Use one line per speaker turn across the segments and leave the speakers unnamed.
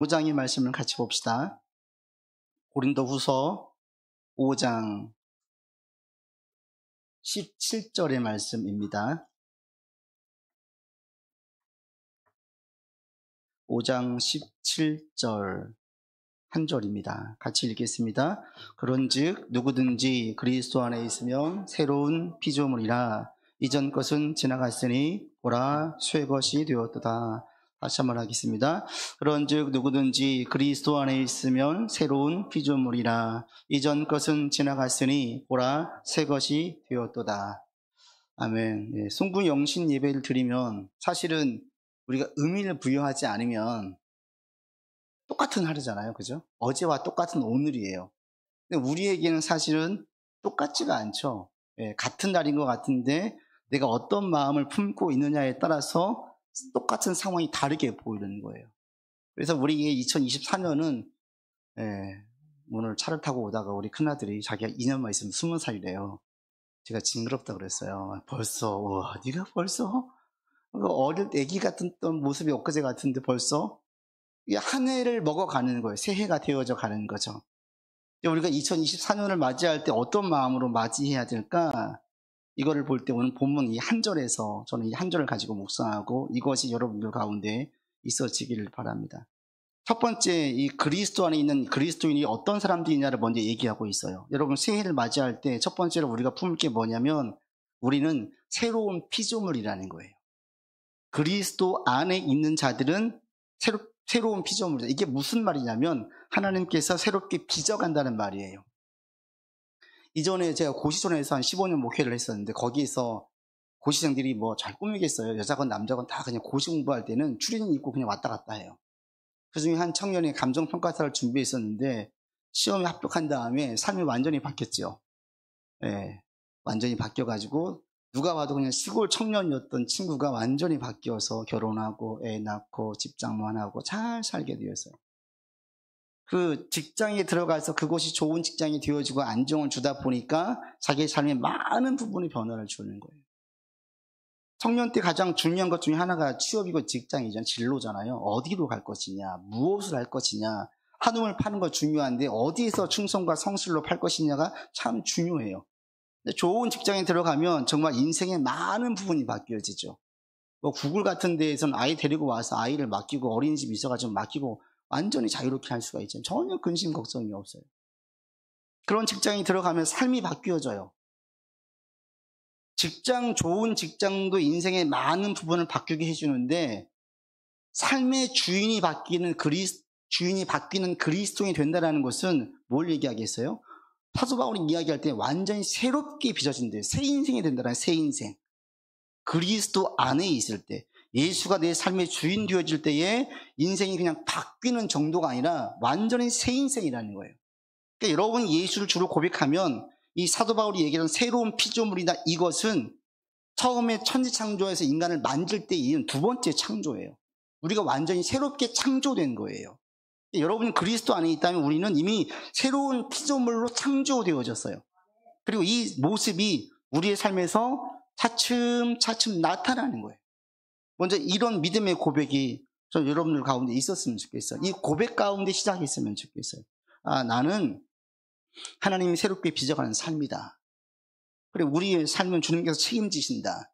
5장의 말씀을 같이 봅시다. 고린도후서 5장 17절의 말씀입니다. 5장 17절 한 절입니다. 같이 읽겠습니다. 그런즉 누구든지 그리스도 안에 있으면 새로운 피조물이라 이전 것은 지나갔으니 보라 새 것이 되었도다. 다시 한번 하겠습니다. 그런즉 누구든지 그리스도 안에 있으면 새로운 피조물이라 이전 것은 지나갔으니 보라 새 것이 되었도다. 아멘. 송구 영신 예배를 드리면 사실은 우리가 의미를 부여하지 않으면 똑같은 하루잖아요. 그죠? 어제와 똑같은 오늘이에요. 근데 우리에게는 사실은 똑같지가 않죠. 같은 날인 것 같은데 내가 어떤 마음을 품고 있느냐에 따라서 똑같은 상황이 다르게 보이는 거예요. 그래서 우리의 2024년은 오늘 차를 타고 오다가 우리 큰아들이 자기가 2년만 있으면 20살이래요. 제가 징그럽다 그랬어요. 벌써? 와, 네가 벌써? 어릴 때 애기 같은 모습이 엊그제 같은데 벌써? 한 해를 먹어가는 거예요. 새해가 되어져 가는 거죠. 우리가 2024년을 맞이할 때 어떤 마음으로 맞이해야 될까? 이거를 볼 때 오늘 본문 이 한 절에서 저는 이 한 절을 가지고 묵상하고 이것이 여러분들 가운데 있어지기를 바랍니다. 첫 번째, 이 그리스도 안에 있는 그리스도인이 어떤 사람들이냐를 먼저 얘기하고 있어요. 여러분 새해를 맞이할 때 첫 번째로 우리가 품을 게 뭐냐면 우리는 새로운 피조물이라는 거예요. 그리스도 안에 있는 자들은 새로운 피조물이다. 이게 무슨 말이냐면 하나님께서 새롭게 빚어간다는 말이에요. 이전에 제가 고시촌에서 한 15년 목회를 했었는데 거기에서 고시생들이 뭐 잘 꾸미겠어요. 여자건 남자건 다 그냥 고시 공부할 때는 추리닝 입고 그냥 왔다 갔다 해요. 그중에 한 청년이 감정평가사를 준비했었는데 시험에 합격한 다음에 삶이 완전히 바뀌었죠. 완전히 바뀌어가지고 누가 봐도 그냥 시골 청년이었던 친구가 완전히 바뀌어서 결혼하고 애 낳고 집장만 하고 잘 살게 되었어요. 그 직장에 들어가서 그곳이 좋은 직장이 되어지고 안정을 주다 보니까 자기의 삶의 많은 부분이 변화를 주는 거예요. 청년 때 가장 중요한 것 중에 하나가 취업이고 직장이잖아요. 진로잖아요. 어디로 갈 것이냐, 무엇을 할 것이냐. 한움을 파는 거 중요한데 어디에서 충성과 성실로 팔 것이냐가 참 중요해요. 근데 좋은 직장에 들어가면 정말 인생의 많은 부분이 바뀌어지죠. 뭐 구글 같은 데에서는 아이 데리고 와서 아이를 맡기고 어린이집 있어가지고 맡기고 완전히 자유롭게 할 수가 있죠. 전혀 근심 걱정이 없어요. 그런 직장에 들어가면 삶이 바뀌어져요. 좋은 직장도 인생의 많은 부분을 바뀌게 해주는데 삶의 주인이 바뀌는 그리스도인이 된다는 것은 뭘 얘기하겠어요? 사도 바울이 이야기할 때 완전히 새롭게 빚어진대요. 새 인생이 된다는 새 인생. 그리스도 안에 있을 때 예수가 내 삶의 주인 되어질 때에 인생이 그냥 바뀌는 정도가 아니라 완전히 새 인생이라는 거예요. 그러니까 여러분이 예수를 주로 고백하면 이 사도 바울이 얘기하는 새로운 피조물이다, 이것은 처음에 천지창조에서 인간을 만질 때 이은 두 번째 창조예요. 우리가 완전히 새롭게 창조된 거예요. 여러분이 그리스도 안에 있다면 우리는 이미 새로운 피조물로 창조되어졌어요. 그리고 이 모습이 우리의 삶에서 차츰차츰 나타나는 거예요. 먼저 이런 믿음의 고백이 저 여러분들 가운데 있었으면 좋겠어요. 이 고백 가운데 시작했으면 좋겠어요. 나는 하나님이 새롭게 빚어가는 삶이다. 그리고 우리의 삶은 주님께서 책임지신다.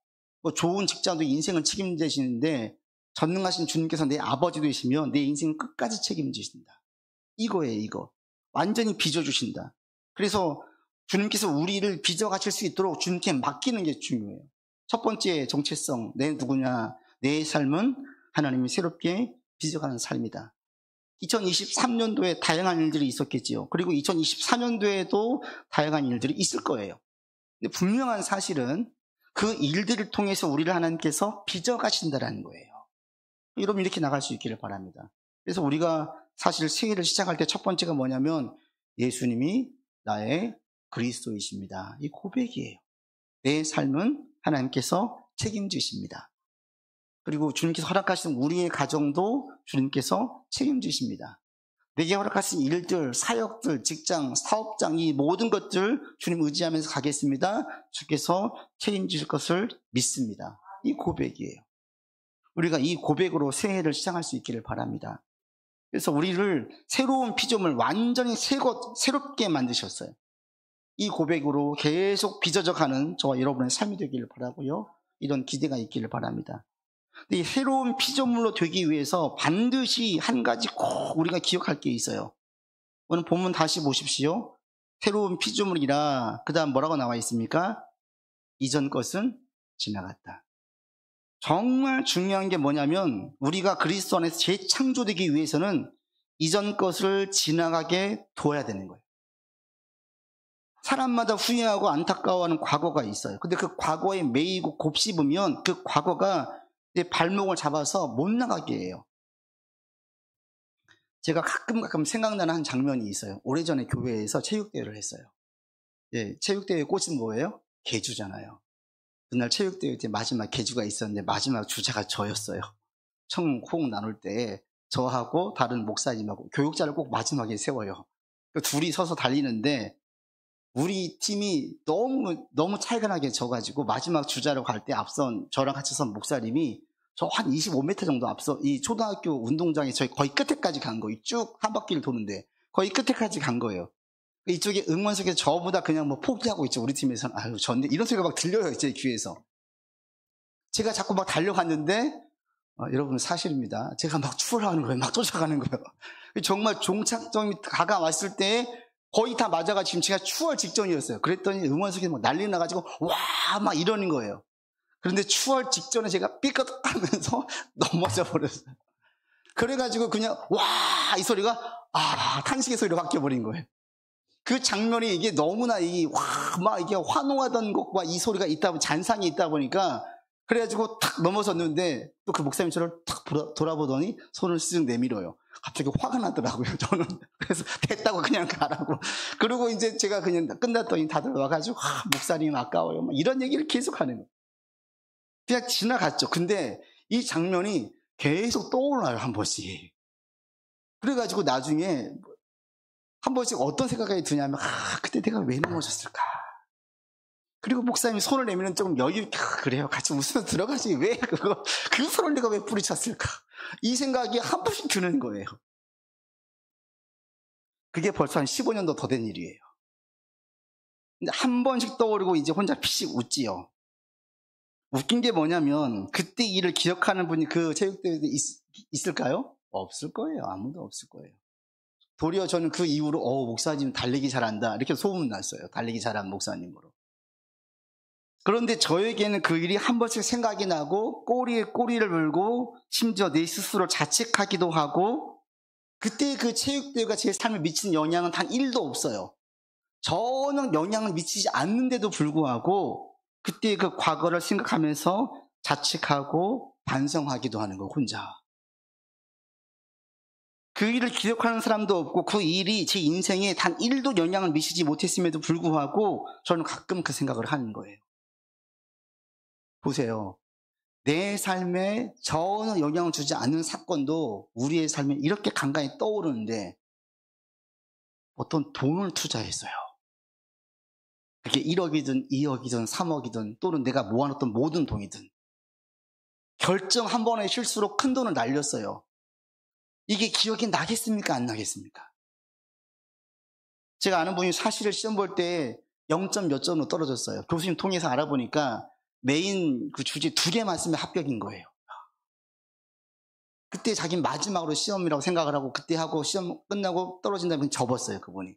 좋은 직장도 인생을 책임지시는데 전능하신 주님께서 내 아버지 되시며 내 인생 끝까지 책임지신다. 이거예요, 이거. 완전히 빚어주신다. 그래서 주님께서 우리를 빚어가실 수 있도록 주님께 맡기는 게 중요해요. 첫 번째 정체성, 내 누구냐? 내 삶은 하나님이 새롭게 빚어가는 삶이다. 2023년도에 다양한 일들이 있었겠지요. 그리고 2024년도에도 다양한 일들이 있을 거예요. 근데 분명한 사실은 그 일들을 통해서 우리를 하나님께서 빚어가신다는 거예요. 여러분 이렇게 나갈 수 있기를 바랍니다. 그래서 우리가 사실 새해를 시작할 때 첫 번째가 뭐냐면 예수님이 나의 그리스도이십니다. 이 고백이에요. 내 삶은 하나님께서 책임지십니다. 그리고 주님께서 허락하신 우리의 가정도 주님께서 책임지십니다. 내게 허락하신 일들, 사역들, 직장, 사업장, 이 모든 것들 주님 의지하면서 가겠습니다. 주께서 책임지실 것을 믿습니다. 이 고백이에요. 우리가 이 고백으로 새해를 시작할 수 있기를 바랍니다. 그래서 우리를 새로운 피조물 완전히 새롭게 만드셨어요. 이 고백으로 계속 빚어져가는 저와 여러분의 삶이 되기를 바라고요. 이런 기대가 있기를 바랍니다. 근데 이 새로운 피조물로 되기 위해서 반드시 한 가지 꼭 우리가 기억할 게 있어요. 오늘 본문 다시 보십시오. 새로운 피조물이라 그 다음 뭐라고 나와 있습니까? 이전 것은 지나갔다. 정말 중요한 게 뭐냐면 우리가 그리스도 안에서 재창조되기 위해서는 이전 것을 지나가게 둬야 되는 거예요. 사람마다 후회하고 안타까워하는 과거가 있어요. 근데 그 과거에 매이고 곱씹으면 그 과거가 내 발목을 잡아서 못 나가게 해요. 제가 가끔 생각나는 한 장면이 있어요. 오래전에 교회에서 체육대회를 했어요. 예, 체육대회 꽃은 뭐예요? 개주잖아요. 그날 체육대회 때 마지막 개주가 있었는데 마지막 주자가 저였어요. 청호응 나눌 때 저하고 다른 목사님하고 교육자를 꼭 마지막에 세워요. 둘이 서서 달리는데 우리 팀이 너무 차이가 져가지고 마지막 주자로 갈 때 앞선 저랑 같이 선 목사님이 저 한 25m 정도 앞서 이 초등학교 운동장에 저희 거의 끝에까지 간 거예요. 쭉 한 바퀴를 도는데 거의 끝에까지 간 거예요. 이쪽에 응원석에서 저보다 그냥 뭐 포기하고 있죠. 우리 팀에서는 아유 졌네 이런 소리가 막 들려요. 제 귀에서. 제가 자꾸 막 달려갔는데 여러분 사실입니다. 제가 막 추월하는 거예요. 막 쫓아가는 거예요. 정말 종착점이 다가왔을 때 거의 다 맞아가 지금 제가 추월 직전이었어요. 그랬더니 응원석에 막 난리 나가지고 와 막 이러는 거예요. 그런데 추월 직전에 제가 삐끗하면서 넘어져 버렸어요. 그래가지고 그냥 와 이 소리가 탄식의 소리로 바뀌어버린 거예요. 그 장면이 이게 너무나 막 이게 환호하던 것과 이 소리가 잔상이 있다 보니까 그래가지고 탁 넘어섰는데 또 그 목사님처럼 탁 돌아보더니 손을 쓱 내밀어요. 갑자기 화가 나더라고요. 저는 그래서 됐다고 그냥 가라고. 그리고 이제 제가 그냥 끝났더니 다들 와가지고 목사님 아까워요. 막 이런 얘기를 계속 하는 거예요. 그냥 지나갔죠. 근데 이 장면이 계속 떠올라요. 한 번씩. 그래가지고 나중에 한 번씩 어떤 생각이 드냐면 그때 내가 왜 넘어졌을까. 그리고 목사님이 손을 내밀면 조금 여유 있게 그래요. 같이 웃으면서 들어가지 왜 그 손을 내가 왜 뿌리쳤을까. 이 생각이 한 번씩 드는 거예요. 그게 벌써 한 15년도 더 된 일이에요. 근데 한 번씩 떠오르고 이제 혼자 피식 웃지요. 웃긴 게 뭐냐면 그때 일을 기억하는 분이 그 체육대회에 있을까요? 없을 거예요. 아무도 없을 거예요. 도리어 저는 그 이후로 목사님 달리기 잘한다 이렇게 소문났어요. 달리기 잘한 목사님으로. 그런데 저에게는 그 일이 한 번씩 생각이 나고 꼬리에 꼬리를 물고 심지어 내 스스로 자책하기도 하고 그때 그 체육대회가 제 삶에 미친 영향은 단 1도 없어요. 전혀 영향을 미치지 않는데도 불구하고 그때 그 과거를 생각하면서 자책하고 반성하기도 하는 거 혼자. 그 일을 기억하는 사람도 없고 그 일이 제 인생에 단 1도 영향을 미치지 못했음에도 불구하고 저는 가끔 그 생각을 하는 거예요. 보세요. 내 삶에 전혀 영향을 주지 않는 사건도 우리의 삶에 이렇게 간간히 떠오르는데 어떤 돈을 투자했어요. 그게 1억이든 2억이든 3억이든 또는 내가 모아놨던 모든 돈이든 결정 한 번의 실수로 큰 돈을 날렸어요. 이게 기억이 나겠습니까? 안 나겠습니까? 제가 아는 분이 사실을 시험 볼 때 0점 몇 점으로 떨어졌어요. 교수님 통해서 알아보니까 메인 그 주제 2개만 쓰면 합격인 거예요. 그때 자기는 마지막으로 시험이라고 생각을 하고 그때 하고 시험 끝나고 떨어진 다음에 접었어요. 그분이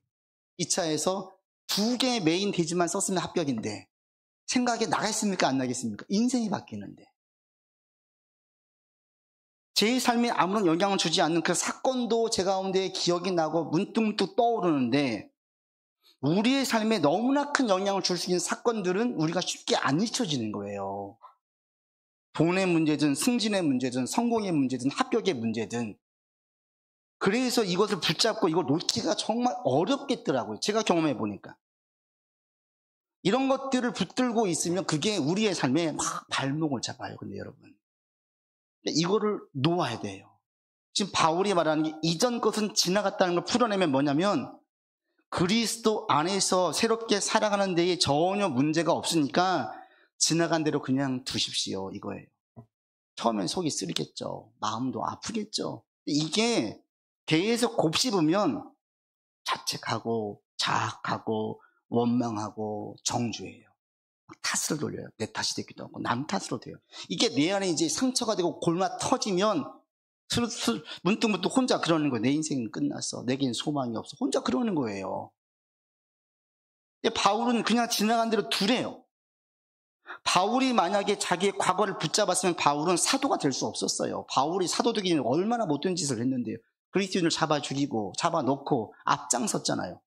2차에서 2개의 메인 대지만 썼으면 합격인데 생각이 나겠습니까? 안 나겠습니까? 인생이 바뀌는데 제 삶에 아무런 영향을 주지 않는 그 사건도 제 가운데 기억이 나고 문득문득 떠오르는데 우리의 삶에 너무나 큰 영향을 줄 수 있는 사건들은 우리가 쉽게 안 잊혀지는 거예요. 돈의 문제든 승진의 문제든 성공의 문제든 합격의 문제든 그래서 이것을 붙잡고 이걸 놓기가 정말 어렵겠더라고요. 제가 경험해 보니까. 이런 것들을 붙들고 있으면 그게 우리의 삶에 막 발목을 잡아요. 근데 여러분 이거를 놓아야 돼요. 지금 바울이 말하는 게 이전 것은 지나갔다는 걸 풀어내면 뭐냐면 그리스도 안에서 새롭게 살아가는 데에 전혀 문제가 없으니까 지나간 대로 그냥 두십시오 이거예요. 처음엔 속이 쓰리겠죠. 마음도 아프겠죠. 이게 계속 곱씹으면 자책하고 자학하고 원망하고 정죄해요. 탓을 돌려요. 내 탓이 되기도 하고 남 탓으로 돼요. 이게 내 안에 이제 상처가 되고 골마 터지면 문득문득 혼자 그러는 거예요. 내 인생은 끝났어. 내겐 소망이 없어. 혼자 그러는 거예요. 바울은 그냥 지나간 대로 두래요. 바울이 만약에 자기의 과거를 붙잡았으면 바울은 사도가 될 수 없었어요. 바울이 사도 되기 전에 얼마나 못된 짓을 했는데요. 그리스도인을 잡아 죽이고 잡아 놓고 앞장섰잖아요.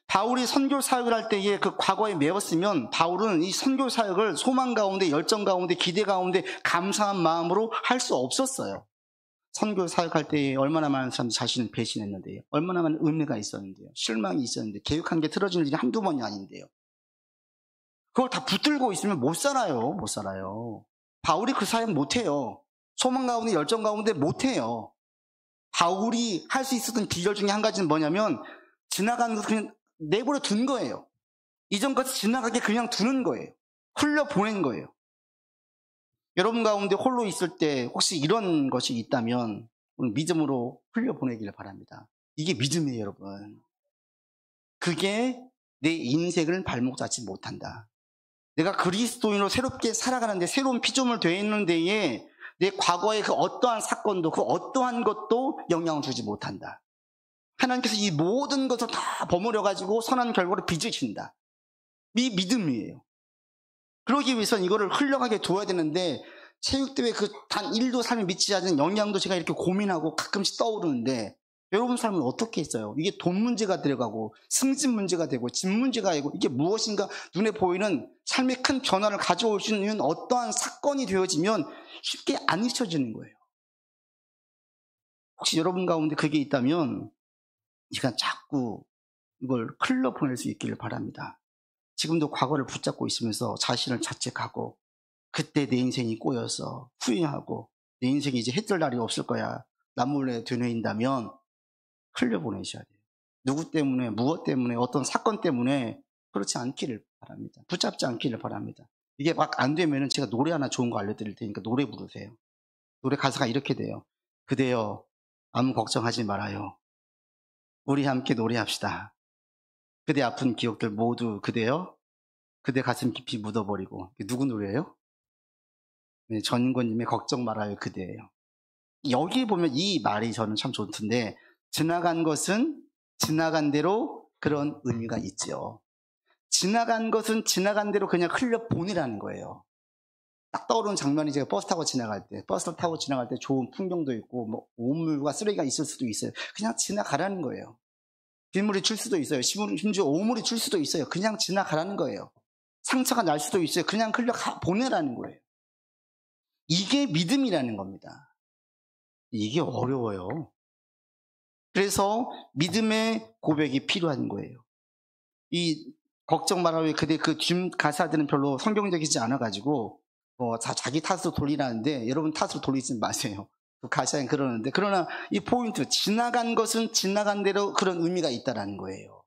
바울이 선교 사역을 할 때에 그 과거에 매웠으면 바울은 이 선교 사역을 소망 가운데, 열정 가운데, 기대 가운데 감사한 마음으로 할 수 없었어요. 선교 사역할 때에 얼마나 많은 사람들이 자신을 배신했는데요. 얼마나 많은 은혜가 있었는데요. 실망이 있었는데 계획한 게 틀어지는 일이 한두 번이 아닌데요. 그걸 다 붙들고 있으면 못 살아요. 못 살아요. 바울이 그 사역 못해요. 소망 가운데, 열정 가운데 못해요. 바울이 할 수 있었던 비결 중에 한 가지는 뭐냐면 지나가는 것을 그냥 내버려 둔 거예요. 이전 것을 지나가게 그냥 두는 거예요. 흘려보낸 거예요. 여러분 가운데 홀로 있을 때 혹시 이런 것이 있다면 믿음으로 흘려보내기를 바랍니다. 이게 믿음이에요, 여러분. 그게 내 인생을 발목 잡지 못한다. 내가 그리스도인으로 새롭게 살아가는데, 새로운 피조물 되어 있는 데에 내 과거의 그 어떠한 사건도, 그 어떠한 것도 영향을 주지 못한다. 하나님께서 이 모든 것을 다 버무려가지고 선한 결과를 빚으신다. 이 믿음이에요. 그러기 위해서는 이거를 흘러가게 둬야 되는데, 체육대회 그 단 1도 삶에 미치지 않는 영향도 제가 이렇게 고민하고 가끔씩 떠오르는데, 여러분 삶은 어떻게 했어요? 이게 돈 문제가 들어가고, 승진 문제가 되고, 집 문제가 되고, 이게 무엇인가 눈에 보이는 삶의 큰 변화를 가져올 수 있는 어떠한 사건이 되어지면 쉽게 안 잊혀지는 거예요. 혹시 여러분 가운데 그게 있다면, 제가 자꾸 이걸 흘러보낼 수 있기를 바랍니다. 지금도 과거를 붙잡고 있으면서 자신을 자책하고 그때 내 인생이 꼬여서 후회하고 내 인생이 이제 해뜰 날이 없을 거야 남몰래 되뇌인다면 흘려보내셔야 돼요. 누구 때문에, 무엇 때문에, 어떤 사건 때문에 그렇지 않기를 바랍니다. 붙잡지 않기를 바랍니다. 이게 막 안 되면은 제가 노래 하나 좋은 거 알려드릴 테니까 노래 부르세요. 노래 가사가 이렇게 돼요. 그대여 아무 걱정하지 말아요. 우리 함께 노래합시다. 그대 아픈 기억들 모두 그대여 그대 가슴 깊이 묻어버리고. 누구 노래예요? 네, 전인권님의 걱정 말아요 그대예요. 여기 보면 이 말이 저는 참 좋던데, 지나간 것은 지나간 대로 그런 의미가 있죠. 지나간 것은 지나간 대로 그냥 흘려보내라는 거예요. 딱 떠오르는 장면이 제가 버스 타고 지나갈 때, 버스를 타고 지나갈 때 좋은 풍경도 있고 뭐 오물과 쓰레기가 있을 수도 있어요. 그냥 지나가라는 거예요. 빗물이 칠 수도 있어요. 심지어 오물이 칠 수도 있어요. 그냥 지나가라는 거예요. 상처가 날 수도 있어요. 그냥 보내라는 거예요. 이게 믿음이라는 겁니다. 이게 어려워요. 그래서 믿음의 고백이 필요한 거예요. 이 걱정 말아요 그대 그 뒷 가사들은 별로 성경적이지 않아가지고 자기 탓으로 돌리라는데, 여러분 탓으로 돌리지 마세요. 그 가사에 그러는데, 그러나 이 포인트, 지나간 것은 지나간 대로 그런 의미가 있다라는 거예요.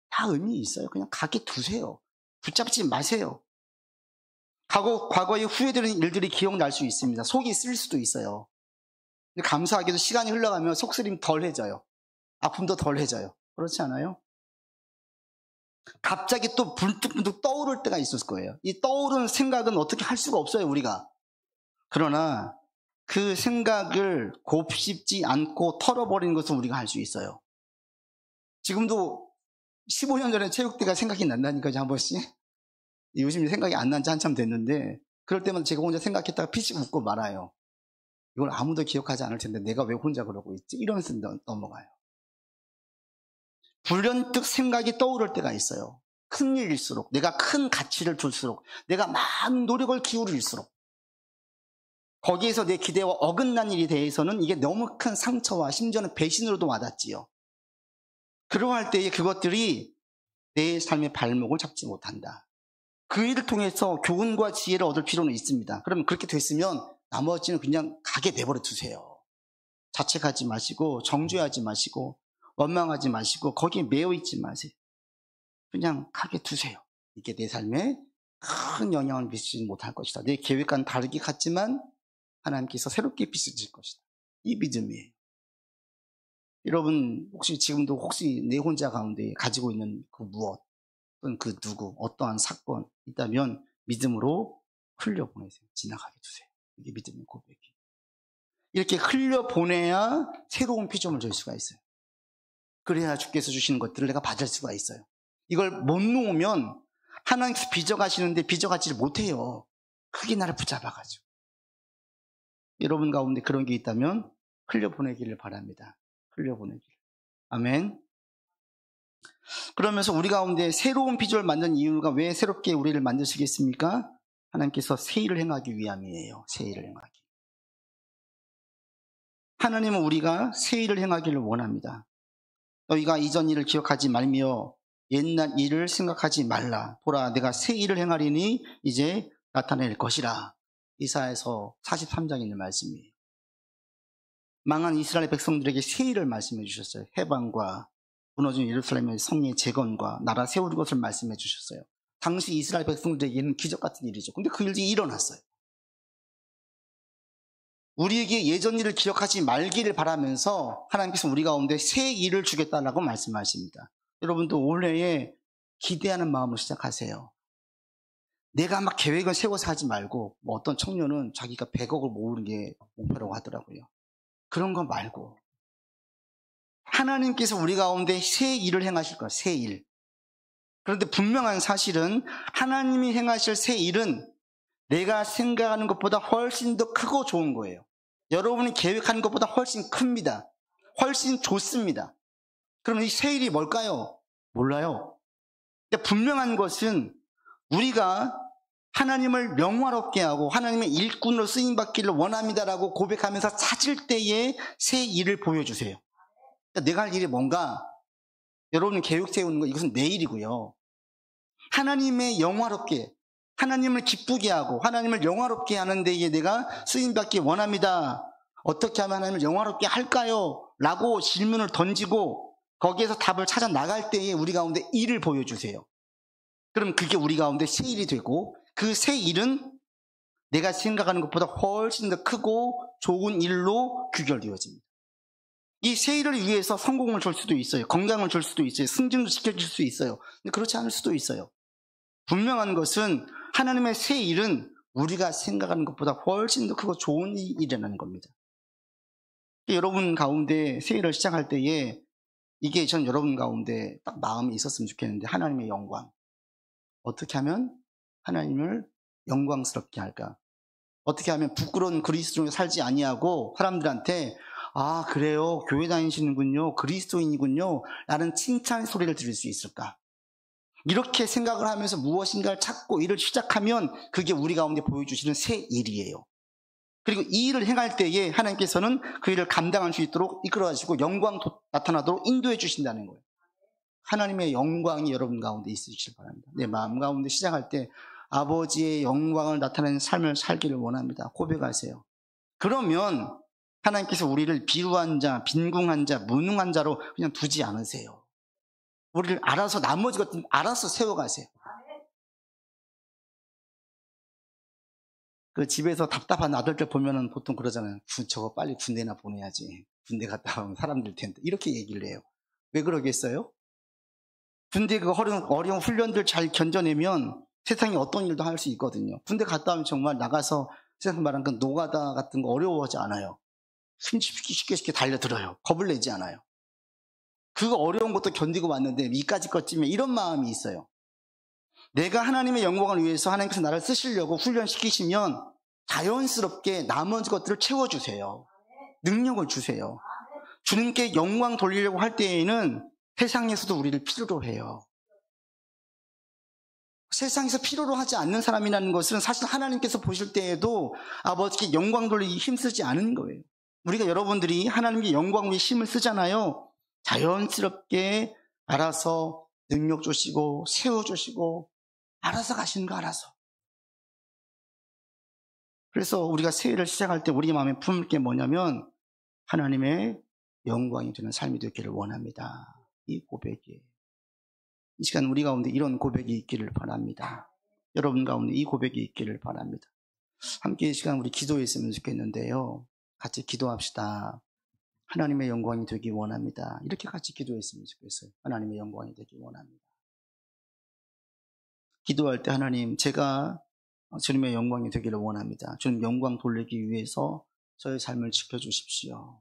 다 의미 있어요. 그냥 가게 두세요. 붙잡지 마세요. 과거에 후회되는 일들이 기억날 수 있습니다. 속이 쓰릴 수도 있어요. 근데 감사하게도 시간이 흘러가면 속쓰림 덜해져요. 아픔도 덜해져요. 그렇지 않아요? 갑자기 또 불뚝불뚝 떠오를 때가 있을 거예요. 이 떠오르는 생각은 어떻게 할 수가 없어요, 우리가. 그러나 그 생각을 곱씹지 않고 털어버리는 것은 우리가 할 수 있어요. 지금도 15년 전에 체육대가 생각이 난다니까요, 한 번씩. 요즘 생각이 안 난 지 한참 됐는데, 그럴 때마다 제가 혼자 생각했다가 피식 웃고 말아요. 이걸 아무도 기억하지 않을 텐데 내가 왜 혼자 그러고 있지? 이러면서 넘어가요. 불현듯 생각이 떠오를 때가 있어요. 큰 일일수록, 내가 큰 가치를 둘수록, 내가 많은 노력을 기울일수록, 거기에서 내 기대와 어긋난 일에 대해서는 이게 너무 큰 상처와 심지어는 배신으로도 와닿지요. 그러할 때에 그것들이 내 삶의 발목을 잡지 못한다. 그 일을 통해서 교훈과 지혜를 얻을 필요는 있습니다. 그러면 그렇게 됐으면 나머지는 그냥 가게 내버려 두세요. 자책하지 마시고, 정죄하지 마시고, 원망하지 마시고, 거기에 매여 있지 마세요. 그냥 가게 두세요. 이게 내 삶에 큰 영향을 미치지 못할 것이다. 내 계획과는 다르게 같지만 하나님께서 새롭게 빚으실 것이다. 이 믿음이에요. 여러분 혹시 지금도 혹시 내 혼자 가운데 가지고 있는 그 무엇 또는 그 누구 어떠한 사건 있다면 믿음으로 흘려보내세요. 지나가게 두세요. 이게 믿음의 고백이. 이렇게 흘려보내야 새로운 피조물 줄 수가 있어요. 그래야 주께서 주시는 것들을 내가 받을 수가 있어요. 이걸 못 놓으면 하나님께서 빚어가시는데 빚어가지를 못해요. 크게 나를 붙잡아가지고. 여러분 가운데 그런 게 있다면 흘려보내기를 바랍니다. 흘려보내기를. 아멘. 그러면서 우리 가운데 새로운 비주얼 만든 이유가 왜 새롭게 우리를 만드시겠습니까? 하나님께서 새 일을 행하기 위함이에요. 새 일을 행하기. 하나님은 우리가 새 일을 행하기를 원합니다. 너희가 이전 일을 기억하지 말며 옛날 일을 생각하지 말라. 보라, 내가 새 일을 행하리니 이제 나타낼 것이라. 이사야서 43장에 있는 말씀이에요. 망한 이스라엘 백성들에게 새 일을 말씀해 주셨어요. 해방과 무너진 예루살렘의 성의 재건과 나라 세우는 것을 말씀해 주셨어요. 당시 이스라엘 백성들에게는 기적 같은 일이죠. 근데 그 일이 일어났어요. 우리에게 예전 일을 기억하지 말기를 바라면서 하나님께서 우리 가운데 새 일을 주겠다라고 말씀하십니다. 여러분도 올해에 기대하는 마음으로 시작하세요. 내가 막 계획을 세워서 하지 말고, 뭐 어떤 청년은 자기가 100억을 모으는 게 목표라고 하더라고요. 그런 거 말고 하나님께서 우리 가운데 새 일을 행하실 거예요. 새 일. 그런데 분명한 사실은 하나님이 행하실 새 일은 내가 생각하는 것보다 훨씬 더 크고 좋은 거예요. 여러분이 계획하는 것보다 훨씬 큽니다. 훨씬 좋습니다. 그럼 이 새 일이 뭘까요? 몰라요. 근데 분명한 것은 우리가 하나님을 영화롭게 하고 하나님의 일꾼으로 쓰임받기를 원합니다라고 고백하면서 찾을 때에 새 일을 보여주세요. 그러니까 내가 할 일이 뭔가, 여러분이 계획 세우는 거 이것은 내 일이고요. 하나님의 영화롭게, 하나님을 기쁘게 하고 하나님을 영화롭게 하는 데에 내가 쓰임받기 원합니다. 어떻게 하면 하나님을 영화롭게 할까요? 라고 질문을 던지고 거기에서 답을 찾아 나갈 때에 우리 가운데 일을 보여주세요. 그럼 그게 우리 가운데 새 일이 되고, 그 새 일은 내가 생각하는 것보다 훨씬 더 크고 좋은 일로 귀결되어집니다. 이 새 일을 위해서 성공을 줄 수도 있어요. 건강을 줄 수도 있어요. 승진도 시켜줄 수 있어요. 근데 그렇지 않을 수도 있어요. 분명한 것은 하나님의 새 일은 우리가 생각하는 것보다 훨씬 더 크고 좋은 일이라는 겁니다. 여러분 가운데 새 일을 시작할 때에 이게 전 여러분 가운데 딱 마음이 있었으면 좋겠는데, 하나님의 영광. 어떻게 하면 하나님을 영광스럽게 할까? 어떻게 하면 부끄러운 그리스도인으로 살지 아니하고 사람들한테 아 그래요, 교회 다니시는군요, 그리스도인이군요 라는 칭찬 소리를 들을 수 있을까? 이렇게 생각을 하면서 무엇인가를 찾고 일을 시작하면 그게 우리 가운데 보여주시는 새 일이에요. 그리고 이 일을 행할 때에 하나님께서는 그 일을 감당할 수 있도록 이끌어가시고 영광 나타나도록 인도해 주신다는 거예요. 하나님의 영광이 여러분 가운데 있으시길 바랍니다. 내 마음 가운데 시작할 때 아버지의 영광을 나타내는 삶을 살기를 원합니다. 고백하세요. 그러면 하나님께서 우리를 비루한 자, 빈궁한 자, 무능한 자로 그냥 두지 않으세요. 우리를 알아서, 나머지 것들 알아서 세워가세요. 그 집에서 답답한 아들들 보면은 보통 그러잖아요. 저거 빨리 군대나 보내야지. 군대 갔다 오면 사람들 텐데. 이렇게 얘기를 해요. 왜 그러겠어요? 군대 그 어려운 훈련들 잘 견뎌내면 세상에 어떤 일도 할 수 있거든요. 군대 갔다 오면 정말 나가서 세상 말하는 그 노가다 같은 거 어려워하지 않아요. 쉽게 달려들어요. 겁을 내지 않아요. 그 어려운 것도 견디고 왔는데 이까지 것쯤에 이런 마음이 있어요. 내가 하나님의 영광을 위해서 하나님께서 나를 쓰시려고 훈련시키시면 자연스럽게 나머지 것들을 채워주세요. 능력을 주세요. 주님께 영광 돌리려고 할 때에는 세상에서도 우리를 필요로 해요. 세상에서 필요로 하지 않는 사람이라는 것은 사실 하나님께서 보실 때에도 아버지께 영광 돌리기 힘쓰지 않은 거예요. 우리가 여러분들이 하나님께 영광 위해 힘을 쓰잖아요. 자연스럽게 알아서 능력 주시고 세워주시고 알아서 가시는 거 알아서. 그래서 우리가 새해를 시작할 때 우리 마음에 품을 게 뭐냐면 하나님의 영광이 되는 삶이 되기를 원합니다. 이 고백이에요. 이 시간 우리 가운데 이런 고백이 있기를 바랍니다. 여러분 가운데 이 고백이 있기를 바랍니다. 함께 이 시간 우리 기도했으면 좋겠는데요. 같이 기도합시다. 하나님의 영광이 되기 원합니다. 이렇게 같이 기도했으면 좋겠어요. 하나님의 영광이 되기 원합니다. 기도할 때 하나님, 제가 주님의 영광이 되기를 원합니다. 주님 영광 돌리기 위해서 저의 삶을 지켜주십시오.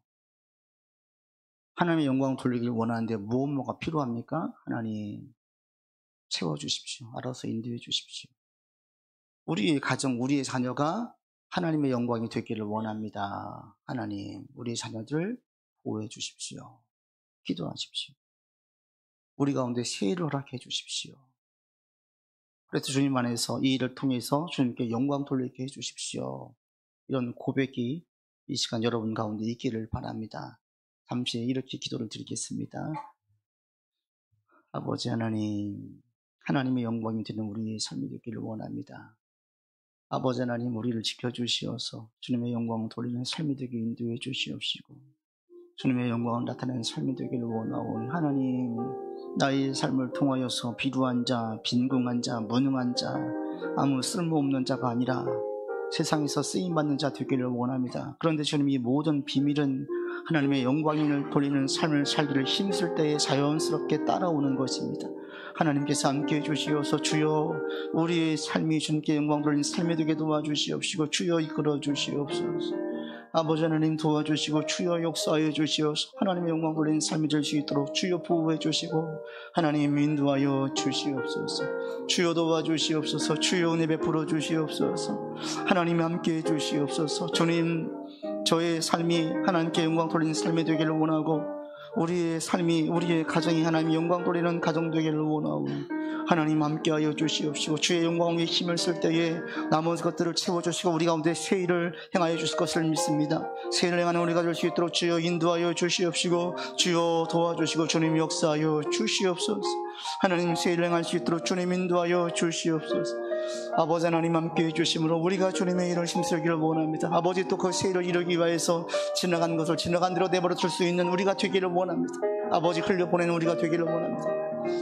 하나님의 영광 돌리기를 원하는데 뭐가 필요합니까? 하나님 채워주십시오. 알아서 인도해 주십시오. 우리의 가정, 우리의 자녀가 하나님의 영광이 되기를 원합니다. 하나님, 우리의 자녀들 보호해 주십시오. 기도하십시오. 우리 가운데 세일을 허락해 주십시오. 그래서 주님 안에서 이 일을 통해서 주님께 영광 돌리게 해 주십시오. 이런 고백이 이 시간 여러분 가운데 있기를 바랍니다. 잠시 이렇게 기도를 드리겠습니다. 아버지 하나님, 하나님의 영광이 되는 우리의 삶이 되기를 원합니다. 아버지 하나님, 우리를 지켜주시어서 주님의 영광을 돌리는 삶이 되게 인도해 주시옵시고 주님의 영광을 나타내는 삶이 되기를 원하오니 하나님, 나의 삶을 통하여서 비루한 자, 빈궁한 자, 무능한 자, 아무 쓸모없는 자가 아니라 세상에서 쓰임받는 자 되기를 원합니다. 그런데 주님, 이 모든 비밀은 하나님의 영광을 돌리는 삶을 살기를 힘쓸 때에 자연스럽게 따라오는 것입니다. 하나님께서 함께해 주시어서 주여 우리의 삶이 주님께 영광 돌리는 삶이 되게 도와주시옵시고 주여 이끌어 주시옵소서. 아버지 하나님 도와주시고 주여 역사하여 주시어서 하나님의 영광 돌리는 삶이 될 수 있도록 주여 보호해 주시고 하나님 인도하여 주시옵소서. 주여 도와주시옵소서. 주여 은혜 베풀어 주시옵소서. 하나님 함께해 주시옵소서. 주님, 저의 삶이 하나님께 영광 돌리는 삶이 되기를 원하고 우리의 삶이, 우리의 가정이 하나님 영광 돌리는 가정 되기를 원하고 하나님 함께하여 주시옵시고 주의 영광에 힘을 쓸 때에 나머지 것들을 채워주시고 우리 가운데 새 일을 행하여 주실 것을 믿습니다. 새 일을 행하는 우리가 될 수 있도록 주여 인도하여 주시옵시고 주여 도와주시고 주님 역사하여 주시옵소서. 하나님 새 일을 행할 수 있도록 주님 인도하여 주시옵소서. 아버지 하나님 함께해 주심으로 우리가 주님의 일을 힘쓰기를 원합니다. 아버지 또 그 새 일을 이루기 위해서 지나간 것을 지나간 대로 내버려 둘 수 있는 우리가 되기를 원합니다. 아버지 흘려보내는 우리가 되기를 원합니다.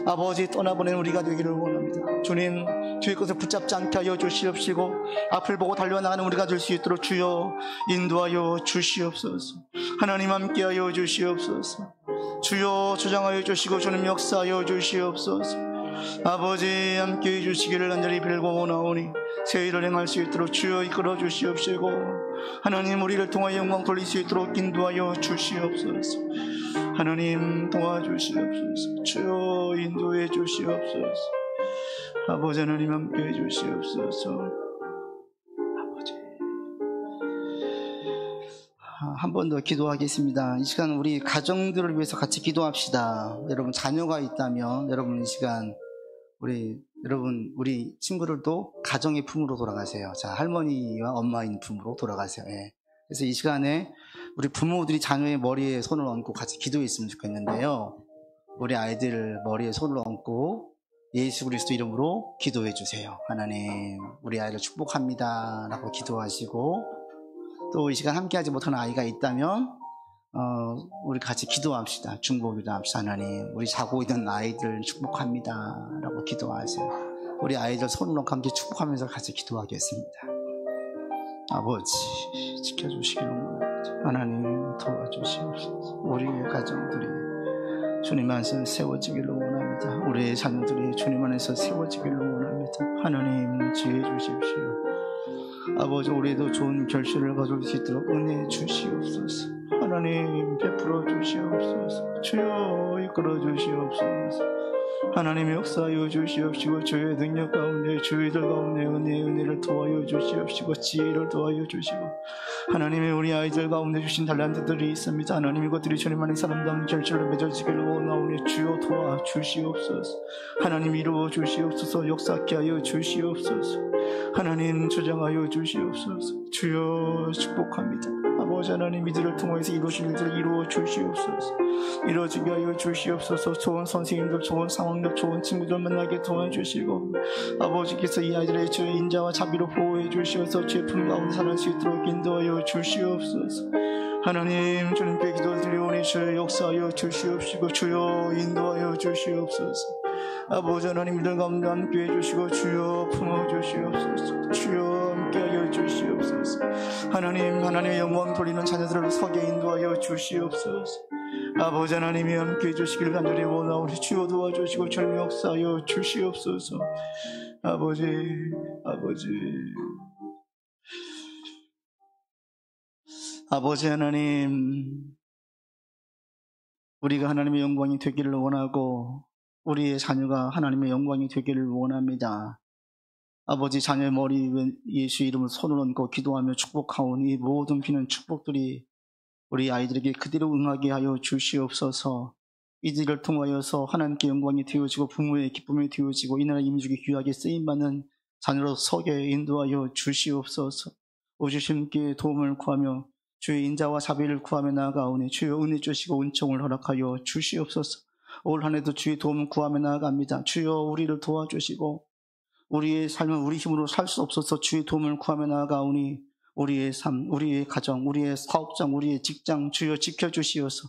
아버지 떠나보내는 우리가 되기를 원합니다. 주님, 주의 것을 붙잡지 않게 하여 주시옵시고 앞을 보고 달려나가는 우리가 될 수 있도록 주여 인도하여 주시옵소서. 하나님 함께하여 주시옵소서. 주여 주장하여 주시고 주님 역사하여 주시옵소서. 아버지 함께해 주시기를 간절히 빌고 원하오니 새 일을 행할 수 있도록 주여 이끌어 주시옵시고 하나님 우리를 통하여 영광 돌릴 수 있도록 인도하여 주시옵소서. 하나님 도와주시옵소서. 주여 인도해 주시옵소서. 아버지 하나님 함께해 주시옵소서. 아버지, 한 번 더 기도하겠습니다. 이 시간 우리 가정들을 위해서 같이 기도합시다. 여러분 자녀가 있다면 여러분 이 시간 우리 친구들도 가정의 품으로 돌아가세요. 자, 할머니와 엄마인 품으로 돌아가세요. 예. 그래서 이 시간에 우리 부모들이 자녀의 머리에 손을 얹고 같이 기도했으면 좋겠는데요. 우리 아이들 머리에 손을 얹고 예수 그리스도 이름으로 기도해 주세요. 하나님, 우리 아이를 축복합니다 라고 기도하시고, 또 이 시간 함께하지 못하는 아이가 있다면 우리 같이 기도합시다. 중보기도 합시다. 하나님, 우리 자고 있는 아이들 축복합니다 라고 기도하세요. 우리 아이들 손을 얹고 함께 축복하면서 같이 기도하겠습니다. 아버지 지켜주시기를 원합니다. 하나님 도와주시옵소서. 우리의 가정들이 주님 안에서 세워지기를 원합니다. 우리의 자녀들이 주님 안에서 세워지기를 원합니다. 하나님 지혜 주십시오. 아버지, 우리도 좋은 결실을 거둘 수 있도록 은혜 주시옵소서. 하나님 베풀어 주시옵소서. 주여 이끌어 주시옵소서. 하나님 역사하여 주시옵시고 주의 능력 가운데 주의들 가운데 은혜를 도와여 주시옵시고 지혜를 도와여 주시고 하나님의 우리 아이들 가운데 주신 달란트들이 있습니다. 하나님 이것들이 주님 안에 사람다운 결실로 맺어지기를 원하오니 주여 도와 주시옵소서. 하나님 이루어 주시옵소서. 역사케 하여 주시옵소서. 하나님 주장하여 주시옵소서. 주여 축복합니다. 아버지 하나님, 이들을 통해서 이루실 일들을 이루어 주시옵소서. 이루어지게 하여 주시옵소서. 좋은 선생님들, 좋은 상황들, 좋은 친구들 만나게 도와주시고 아버지께서 이 아이들의 주의 인자와 자비로 보호해 주시어서 주의 품 가운데 살아갈 수 있도록 인도하여 주시옵소서. 하나님, 주님께 기도드리오니 주여 역사하여 주시옵시고 주여 인도하여 주시옵소서. 아버지 하나님, 이들 가운데 함께해 주시고 주여 품어 주시옵소서. 주여 함께하여 인도하여 주시옵소서. 하나님의 영광 돌리는 자녀들을 서게 인도하여 주시옵소서. 아버지 하나님이 함께해 주시기를 간절히 원하오니 주여 도와주시고 주님 역사하여 주시옵소서. 아버지 하나님, 우리가 하나님의 영광이 되기를 원하고 우리의 자녀가 하나님의 영광이 되기를 원합니다. 아버지, 자녀의 머리 위에 예수 이름을 손을 얹고 기도하며 축복하오니 모든 비는 축복들이 우리 아이들에게 그대로 응하게 하여 주시옵소서. 이들을 통하여서 하나님께 영광이 되어지고 부모의 기쁨이 되어지고 이 나라 임주기 귀하게 쓰임받는 자녀로 서게 인도하여 주시옵소서. 오주심께 도움을 구하며 주의 인자와 자비를 구하며 나아가오니 주여 은혜 주시고 은총을 허락하여 주시옵소서. 올 한해도 주의 도움을 구하며 나아갑니다. 주여 우리를 도와주시고 우리의 삶은 우리 힘으로 살 수 없어서 주의 도움을 구하며 나아가오니 우리의 삶, 우리의 가정, 우리의 사업장, 우리의 직장 주여 지켜주시어서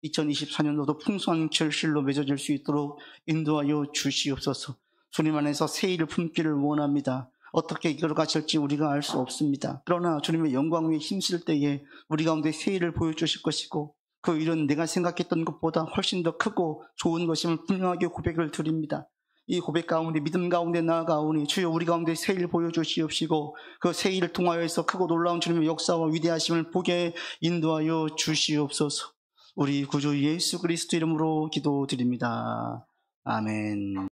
2024년도도 풍성한 결실로 맺어질 수 있도록 인도하여 주시옵소서. 주님 안에서 새 일을 품기를 원합니다. 어떻게 이끌어 가실지 우리가 알 수 없습니다. 그러나 주님의 영광 위에 힘쓸 때에 우리 가운데 새 일을 보여주실 것이고 그 일은 내가 생각했던 것보다 훨씬 더 크고 좋은 것임을 분명하게 고백을 드립니다. 이 고백 가운데 믿음 가운데 나아가오니 주여 우리 가운데 새 일 보여주시옵시고 그 새 일을 통하여서 크고 놀라운 주님의 역사와 위대하심을 보게 인도하여 주시옵소서. 우리 구주 예수 그리스도 이름으로 기도드립니다. 아멘.